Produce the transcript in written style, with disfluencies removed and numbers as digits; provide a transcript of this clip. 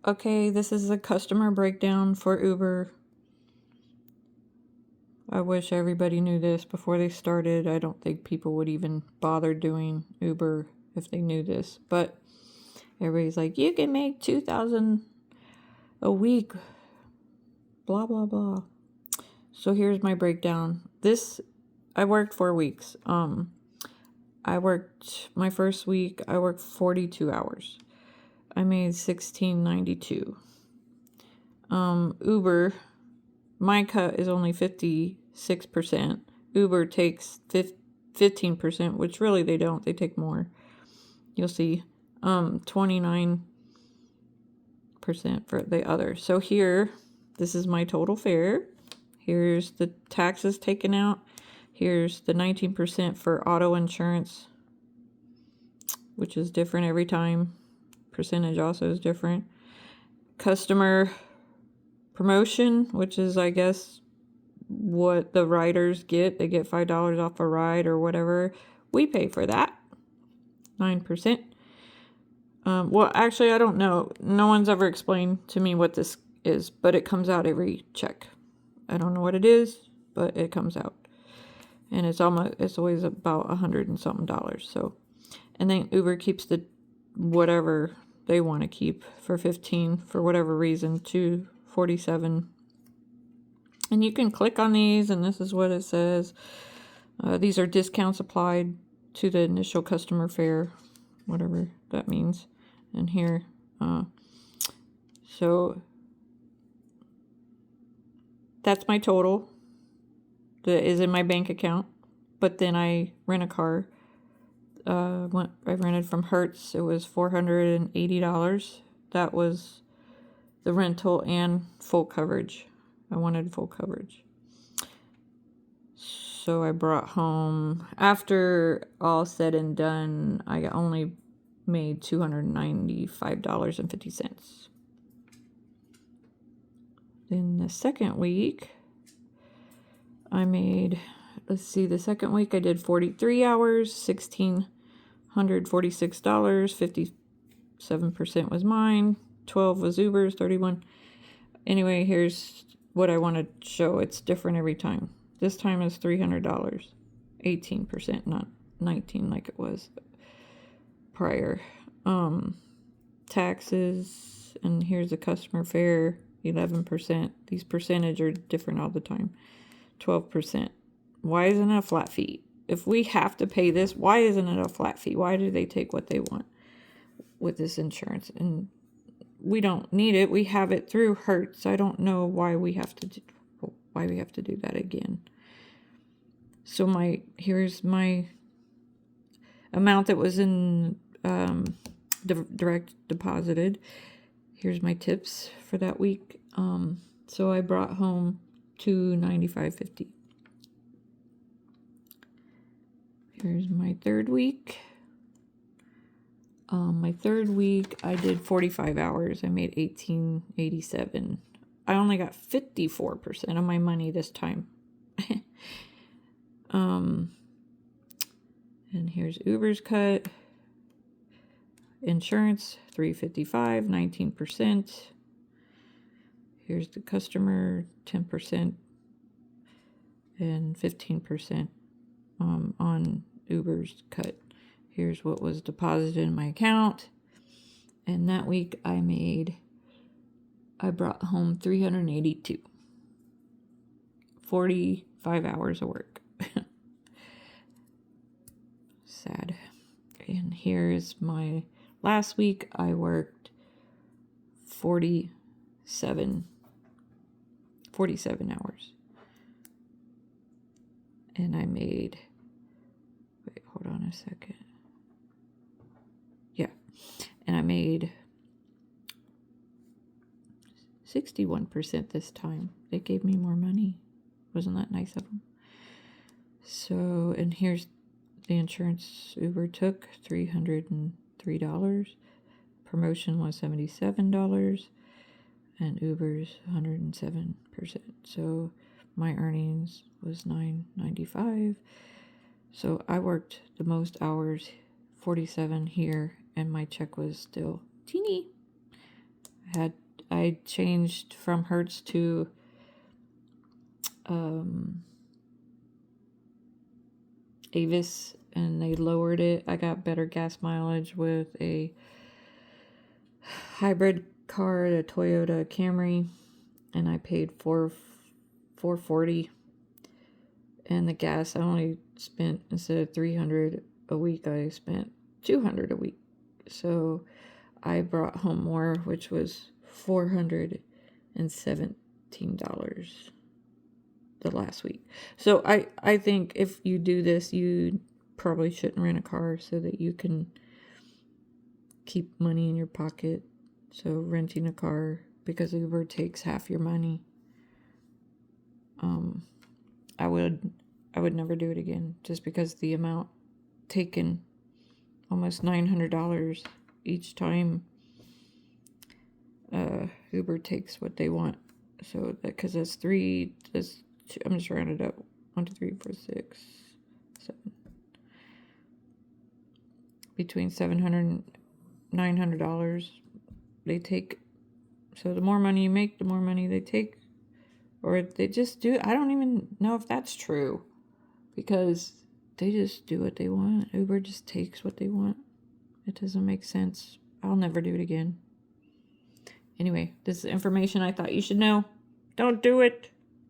Okay, this is a customer breakdown for Uber. I wish everybody knew this before they started. I don't think people would even bother doing Uber if they knew this. But everybody's like, you can make $2,000 a week, blah, blah, blah. So here's my breakdown. I worked 4 weeks. My first week, I worked 42 hours. I made $16.92. Uber, my cut is only 56%. Uber takes 15%, which really they don't. They take more. You'll see 29% for the other. So here, this is my total fare. Here's the taxes taken out. Here's the 19% for auto insurance, which is different every time. Percentage also is different. Customer promotion, which is, I guess, what the riders get. They get $5 off a ride or whatever. We pay for that. 9%. Well, actually, I don't know. No one's ever explained to me what this is, but it comes out every check. I don't know what it is, but it comes out. And it's always about $100 and something. So, and then Uber keeps the whatever they want to keep for 15 for whatever reason, to 47. And you can click on these, and this is what it says. These are discounts applied to the initial customer fare, whatever that means. And here, so that's my total that is in my bank account. But then I rent a car. I rented from Hertz. It was $480. That was the rental and full coverage. I wanted full coverage. So I brought home, after all said and done, I only made $295.50. Then the second week, I made, the second week I did 43 hours, $1,646, 57% was mine, 12 was Uber's, 31. Anyway, here's what I want to show. It's different every time. This time is $300, 18%, not 19 like it was prior. Taxes, and here's the customer fare, 11%. These percentage are different all the time. 12%. Why isn't it a flat fee? If we have to pay this, why isn't it a flat fee? Why do they take what they want with this insurance? And we don't need it. We have it through Hertz. I don't know why we have to do that again. So here's my amount that was in direct deposited. Here's my tips for that week. So I brought home $295.50. Here's my third week. My third week, I did 45 hours. I made $18.87. I only got 54% of my money this time. And here's Uber's cut. Insurance, $355, 19%. Here's the customer, 10% and 15% on Uber's cut. Here's what was deposited in my account. And that week I brought home $382. 45 hours of work. Sad. And here's my last week. I worked 47 hours. And I made, hold on a second. Yeah. And I made 61% this time. They gave me more money. Wasn't that nice of them? So, and here's the insurance Uber took, $303. Promotion was $77. And Uber's 107%. So my earnings was $995. So I worked the most hours, 47 here, and my check was still teeny. I I changed from Hertz to Avis, and they lowered it. I got better gas mileage with a hybrid car, a Toyota Camry, and I paid $440. And the gas I only spent, instead of $300 a week, I spent $200 a week. So I brought home more, which was $417 the last week. So I think if you do this, you probably shouldn't rent a car so that you can keep money in your pocket. So renting a car, because Uber takes half your money. I would never do it again, just because the amount taken, almost $900 each time Uber takes what they want. So because I'm just rounded up, 1, 2, 3, 4, 6, 7, between $700 and $900 they take. So the more money you make, the more money they take. Or they just do. I don't even know if that's true, because they just do what they want. Uber just takes what they want. It doesn't make sense. I'll never do it again. Anyway, this is information I thought you should know. Don't do it.